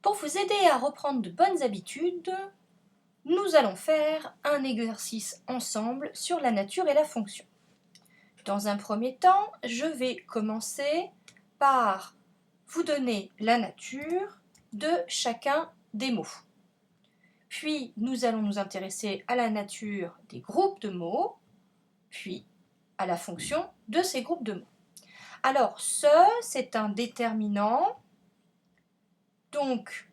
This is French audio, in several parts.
Pour vous aider à reprendre de bonnes habitudes, nous allons faire un exercice ensemble sur la nature et la fonction. Dans un premier temps, je vais commencer par vous donner la nature de chacun des mots. Puis, nous allons nous intéresser à la nature des groupes de mots, puis à la fonction de ces groupes de mots. Alors, ce, c'est un déterminant, donc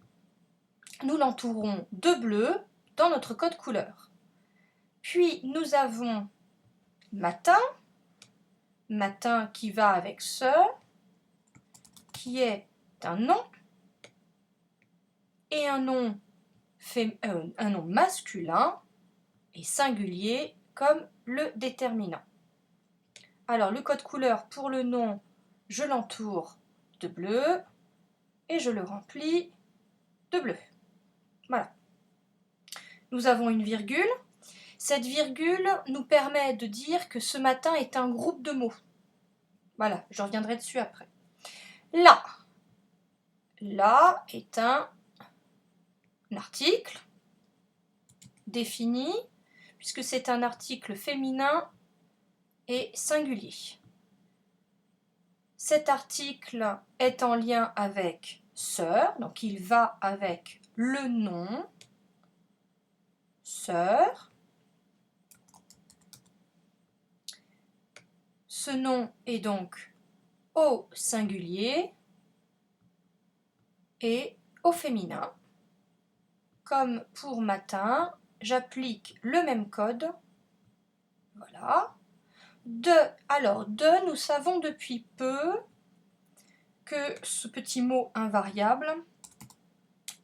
nous l'entourons de bleu dans notre code couleur. Puis, nous avons matin, matin qui va avec ce, qui est un nom, et un nom masculin et singulier comme le déterminant. Alors, le code couleur pour le nom, je l'entoure de bleu et je le remplis de bleu. Voilà. Nous avons une virgule. Cette virgule nous permet de dire que ce matin est un groupe de mots. Voilà, je reviendrai dessus après. Là, là est un article défini, puisque c'est un article féminin et singulier. Cet article est en lien avec sœur, donc il va avec le nom sœur. Ce nom est donc au singulier et au féminin. Comme pour matin, j'applique le même code. Voilà. Alors, nous savons depuis peu que ce petit mot invariable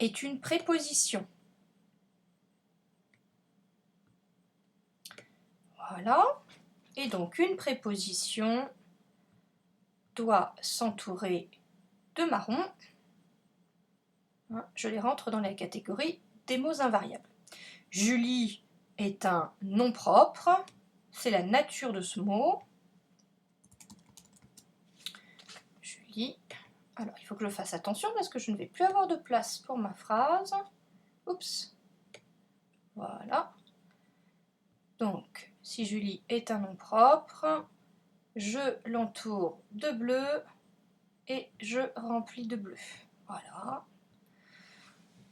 est une préposition. Voilà. Et donc, une préposition doit s'entourer de marron. Je les rentre dans la catégorie des mots invariables. Julie est un nom propre. C'est la nature de ce mot. Julie. Alors, il faut que je fasse attention parce que je ne vais plus avoir de place pour ma phrase. Oups. Voilà. Donc, si Julie est un nom propre, je l'entoure de bleu et je remplis de bleu. Voilà.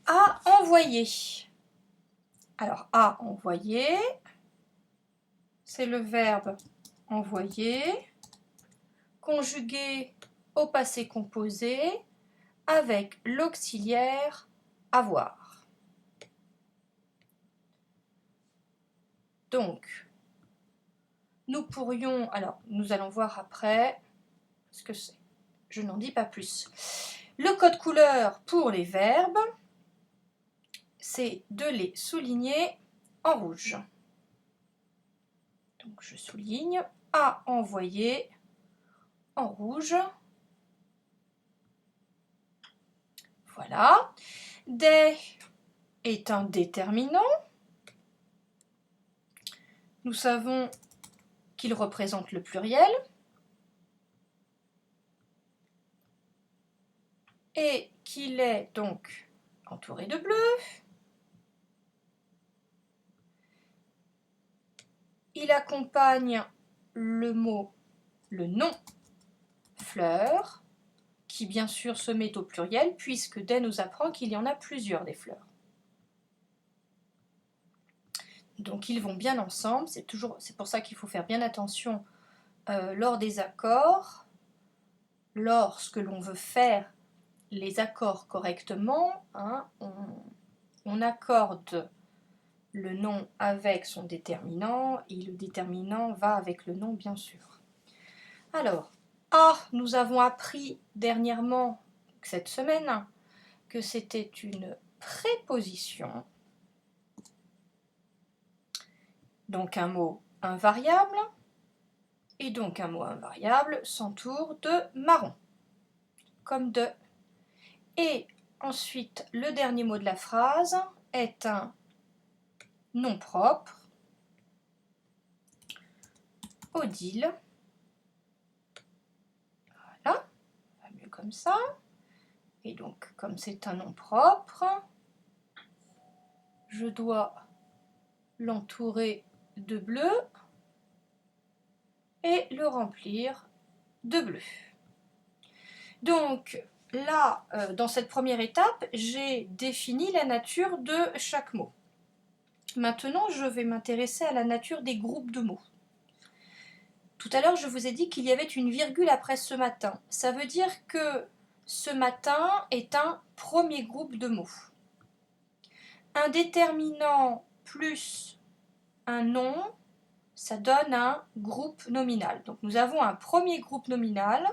À envoyer. Alors, à envoyer, c'est le verbe envoyer, conjugué au passé composé avec l'auxiliaire avoir. Donc, nous pourrions, alors nous allons voir après ce que c'est. Je n'en dis pas plus. Le code couleur pour les verbes, c'est de les souligner en rouge. Donc je souligne à envoyer en rouge. Voilà. Des est un déterminant. Nous savons qu'il représente le pluriel. Et qu'il est donc entouré de bleu. Il accompagne le mot, le nom fleur, qui bien sûr se met au pluriel, puisque Des nous apprend qu'il y en a plusieurs des fleurs. Donc ils vont bien ensemble, c'est pour ça qu'il faut faire bien attention lors des accords, lorsque l'on veut faire les accords correctement, hein, on accorde le nom avec son déterminant et le déterminant va avec le nom bien sûr. Alors, nous avons appris dernièrement, cette semaine, que c'était une préposition, donc un mot invariable, et donc un mot invariable s'entoure de marron, comme de. Et ensuite, le dernier mot de la phrase est un nom propre, Odile. Voilà, mieux comme ça. Et donc, comme c'est un nom propre, je dois l'entourer de bleu et le remplir de bleu. Donc là, dans cette première étape, j'ai défini la nature de chaque mot. Maintenant, je vais m'intéresser à la nature des groupes de mots. Tout à l'heure, je vous ai dit qu'il y avait une virgule après ce matin. Ça veut dire que ce matin est un premier groupe de mots. Un déterminant plus un nom, ça donne un groupe nominal. Donc nous avons un premier groupe nominal,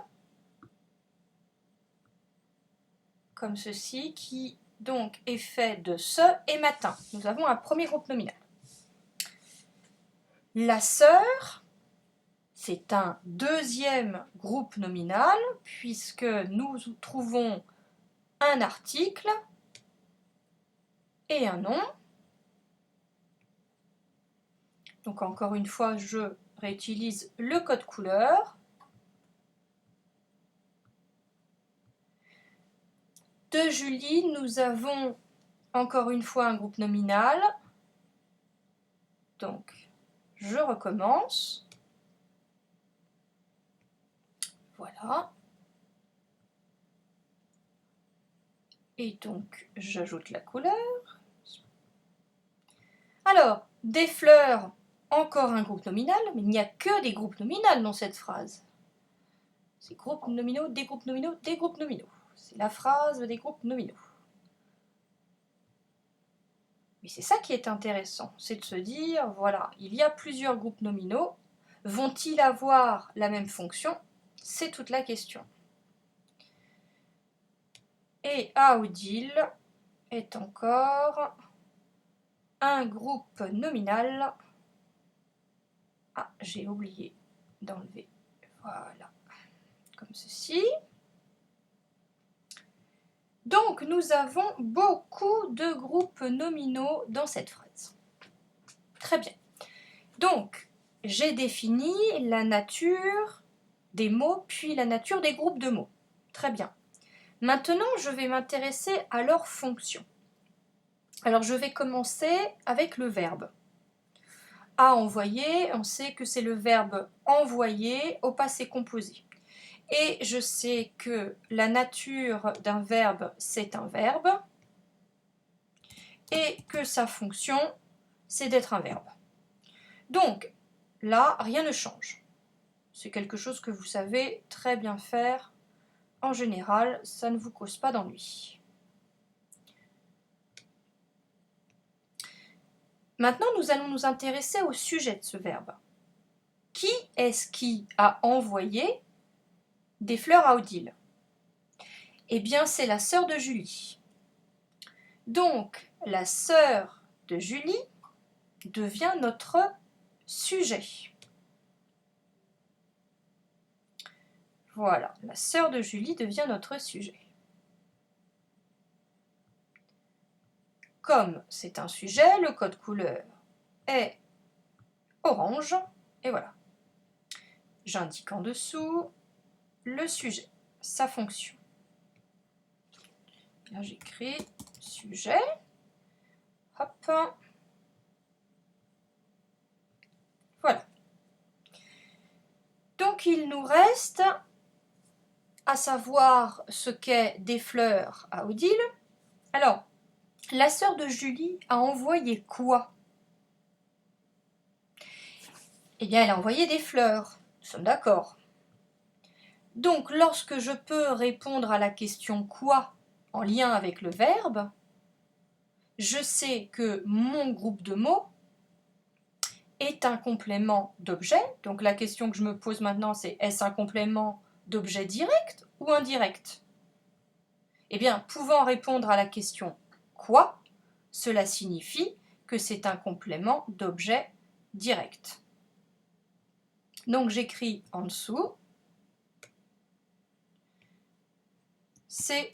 comme ceci, qui donc est fait de ce et matin. Nous avons un premier groupe nominal. La sœur, c'est un deuxième groupe nominal, puisque nous trouvons un article et un nom. Donc encore une fois, je réutilise le code couleur. De Julie, nous avons encore une fois un groupe nominal. Donc, je recommence. Voilà. Et donc, j'ajoute la couleur. Alors, des fleurs, encore un groupe nominal, mais il n'y a que des groupes nominaux dans cette phrase. C'est groupes nominaux, des groupes nominaux, des groupes nominaux. C'est la phrase des groupes nominaux. Mais c'est ça qui est intéressant, c'est de se dire, voilà, il y a plusieurs groupes nominaux. Vont-ils avoir la même fonction? C'est toute la question. Et Aodil est encore un groupe nominal. Ah, j'ai oublié d'enlever. Voilà, comme ceci. Donc, nous avons beaucoup de groupes nominaux dans cette phrase. Très bien. Donc, j'ai défini la nature des mots, puis la nature des groupes de mots. Très bien. Maintenant, je vais m'intéresser à leur fonction. Alors, je vais commencer avec le verbe. À envoyer, on sait que c'est le verbe envoyer au passé composé. Et je sais que la nature d'un verbe, c'est un verbe, et que sa fonction, c'est d'être un verbe. Donc, là, rien ne change. C'est quelque chose que vous savez très bien faire. En général, ça ne vous cause pas d'ennui. Maintenant, nous allons nous intéresser au sujet de ce verbe. Qui est-ce qui a envoyé des fleurs à Odile? Eh bien, c'est la sœur de Julie. Donc, la sœur de Julie devient notre sujet. Voilà, la sœur de Julie devient notre sujet. Comme c'est un sujet, le code couleur est orange, et voilà. J'indique en dessous le sujet, sa fonction. Là, j'écris sujet. Hop. Voilà. Donc, il nous reste à savoir ce qu'est des fleurs à Odile. Alors, la sœur de Julie a envoyé quoi? Eh bien, elle a envoyé des fleurs. Nous sommes d'accord. Donc, lorsque je peux répondre à la question quoi en lien avec le verbe, je sais que mon groupe de mots est un complément d'objet. Donc, la question que je me pose maintenant, c'est est-ce un complément d'objet direct ou indirect? Eh bien, pouvant répondre à la question quoi, cela signifie que c'est un complément d'objet direct. Donc, j'écris en dessous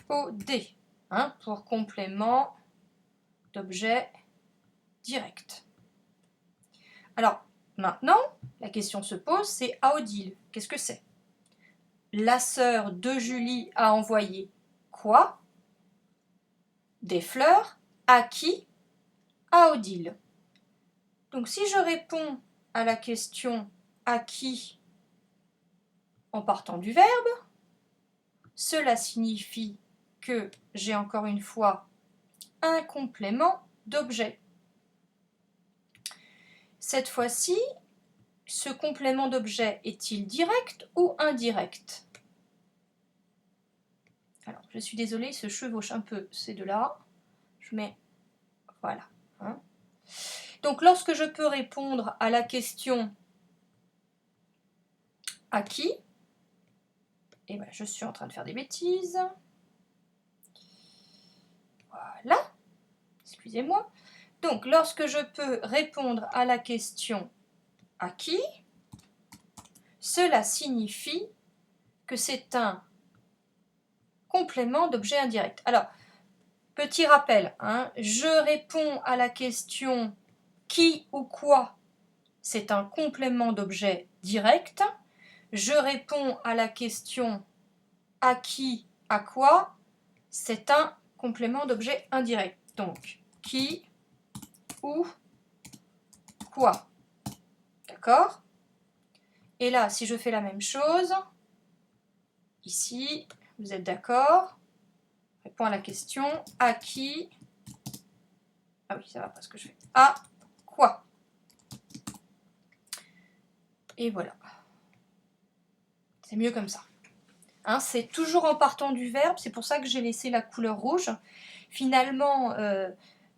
COD, pour complément d'objet direct. Alors, maintenant, la question se pose, c'est Aodile. Qu'est-ce que c'est? La sœur de Julie a envoyé quoi? des fleurs, à qui? À Odile. Donc si je réponds à la question à qui en partant du verbe, cela signifie que j'ai encore une fois un complément d'objet. Cette fois-ci, ce complément d'objet est-il direct ou indirect? Alors, je suis désolée, il se chevauche un peu ces deux-là. Je mets... Voilà. Hein. Donc, lorsque je peux répondre à la question « à qui ?» Eh bien, je suis en train de faire des bêtises. Voilà. Excusez-moi. Donc, lorsque je peux répondre à la question « à qui ?» cela signifie que c'est un complément d'objet indirect. Alors, petit rappel, hein, je réponds à la question « qui ou quoi ?» c'est un complément d'objet direct. Je réponds à la question « à qui, à quoi ?» c'est un complément d'objet indirect. Donc, qui ou quoi. D'accord? Et là, si je fais la même chose, ici, vous êtes d'accord? Réponds à la question à qui? Ah oui, ça va pas ce que je fais. À quoi? Et voilà. C'est mieux comme ça. Hein, c'est toujours en partant du verbe, c'est pour ça que j'ai laissé la couleur rouge. Finalement,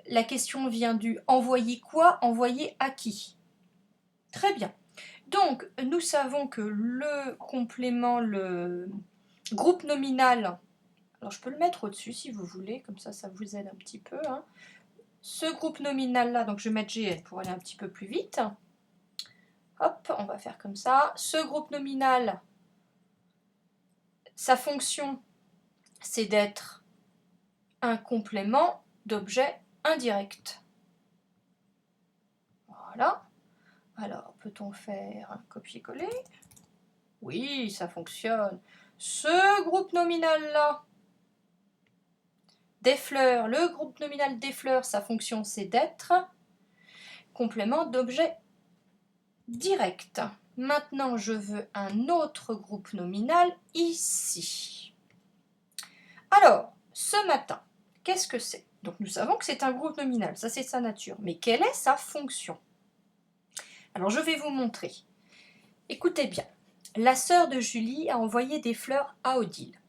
la question vient du envoyer quoi? Envoyer à qui? Très bien. Donc, nous savons que le complément, le groupe nominal, alors je peux le mettre au-dessus si vous voulez, comme ça, ça vous aide un petit peu. Hein. Ce groupe nominal-là, donc je vais mettre GN pour aller un petit peu plus vite. Hop, on va faire comme ça. Ce groupe nominal, sa fonction, c'est d'être un complément d'objet indirect. Voilà. Alors, peut-on faire un copier-coller? Oui, ça fonctionne. Ce groupe nominal-là, des fleurs, le groupe nominal des fleurs, sa fonction, c'est d'être complément d'objet direct. Maintenant, je veux un autre groupe nominal ici. Alors, ce matin, qu'est-ce que c'est? Donc, nous savons que c'est un groupe nominal, ça c'est sa nature. Mais quelle est sa fonction? Alors, je vais vous montrer. Écoutez bien. La sœur de Julie a envoyé des fleurs à Odile.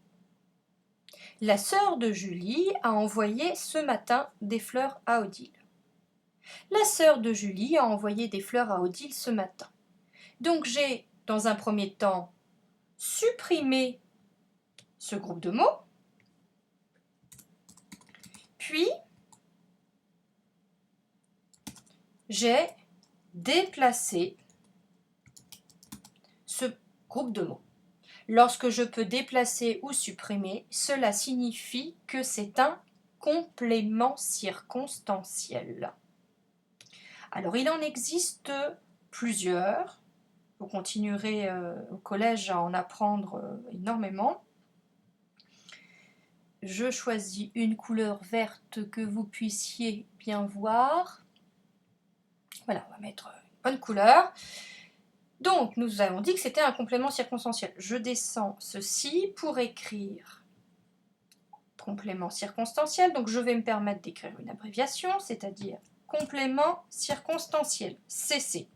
La sœur de Julie a envoyé ce matin des fleurs à Odile. La sœur de Julie a envoyé des fleurs à Odile ce matin. Donc j'ai, dans un premier temps, supprimé ce groupe de mots, puis j'ai déplacé ce groupe de mots. Lorsque je peux déplacer ou supprimer, cela signifie que c'est un complément circonstanciel. Alors, il en existe plusieurs. Vous continuerez au collège à en apprendre énormément. Je choisis une couleur verte que vous puissiez bien voir. Voilà, on va mettre une bonne couleur. Donc, nous avons dit que c'était un complément circonstanciel. Je descends ceci pour écrire complément circonstanciel. Donc, je vais me permettre d'écrire une abréviation, c'est-à-dire complément circonstanciel, CC.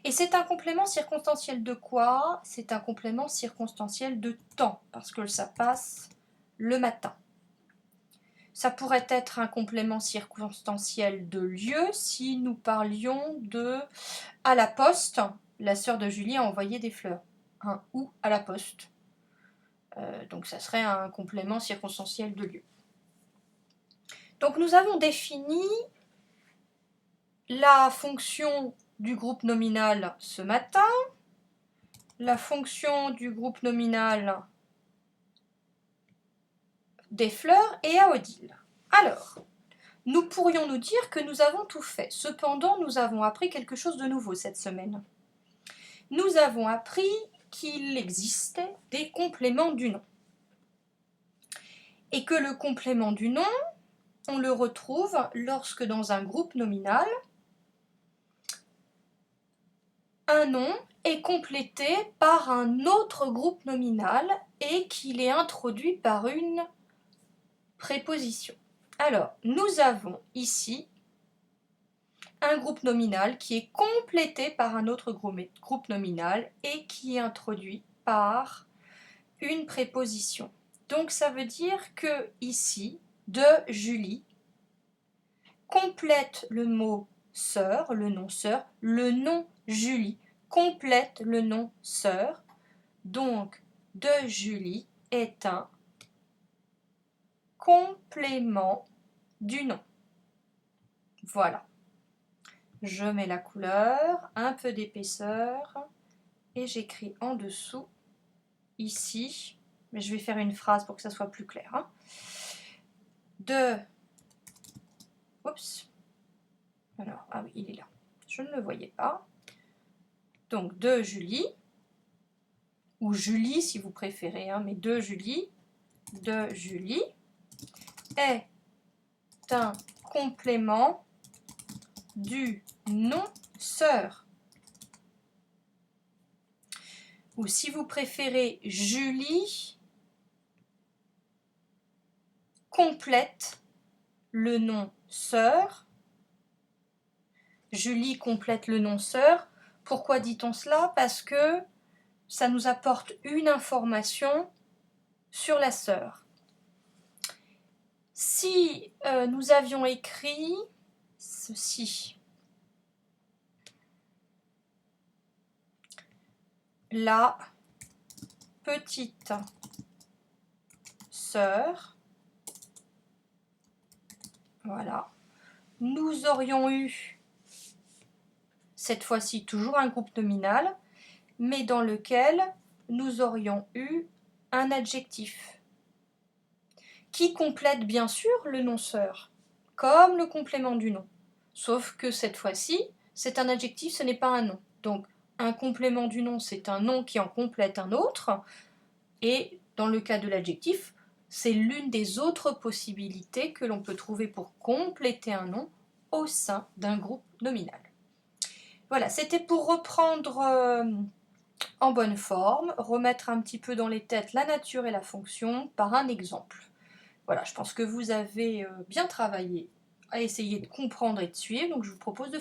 Et c'est un complément circonstanciel de quoi? C'est un complément circonstanciel de temps, parce que ça passe le matin. Ça pourrait être un complément circonstanciel de lieu si nous parlions de « à la poste », la sœur de Julie a envoyé des fleurs. Hein, ou « à la poste ». Donc ça serait un complément circonstanciel de lieu. Donc nous avons défini la fonction du groupe nominal ce matin, la fonction du groupe nominal des fleurs et à Odile. Alors, nous pourrions nous dire que nous avons tout fait. Cependant, nous avons appris quelque chose de nouveau cette semaine. Nous avons appris qu'il existait des compléments du nom. Et que le complément du nom on le retrouve lorsque dans un groupe nominal, un nom est complété par un autre groupe nominal et qu'il est introduit par une préposition. Alors, nous avons ici un groupe nominal qui est complété par un autre groupe nominal et qui est introduit par une préposition. Donc ça veut dire que ici, de Julie complète le mot sœur, le nom Julie complète le nom sœur. Donc de Julie est un complément du nom. Voilà. Je mets la couleur, un peu d'épaisseur et j'écris en dessous, ici, mais je vais faire une phrase pour que ça soit plus clair. Hein. Oups. Alors, ah oui, il est là. Je ne le voyais pas. Donc, de Julie, ou Julie si vous préférez, hein, mais de Julie est un complément du nom sœur. Ou si vous préférez, Julie complète le nom sœur. Julie complète le nom sœur. Pourquoi dit-on cela? Parce que ça nous apporte une information sur la sœur. Si nous avions écrit ceci, la petite sœur, voilà, nous aurions eu cette fois-ci toujours un groupe nominal, mais dans lequel nous aurions eu un adjectif qui complète bien sûr le nom sœur, comme le complément du nom. Sauf que cette fois-ci, c'est un adjectif, ce n'est pas un nom. Donc, un complément du nom, c'est un nom qui en complète un autre. Et dans le cas de l'adjectif, c'est l'une des autres possibilités que l'on peut trouver pour compléter un nom au sein d'un groupe nominal. Voilà, c'était pour reprendre en bonne forme, remettre un petit peu dans les têtes la nature et la fonction par un exemple. Voilà, je pense que vous avez bien travaillé à essayer de comprendre et de suivre, donc je vous propose de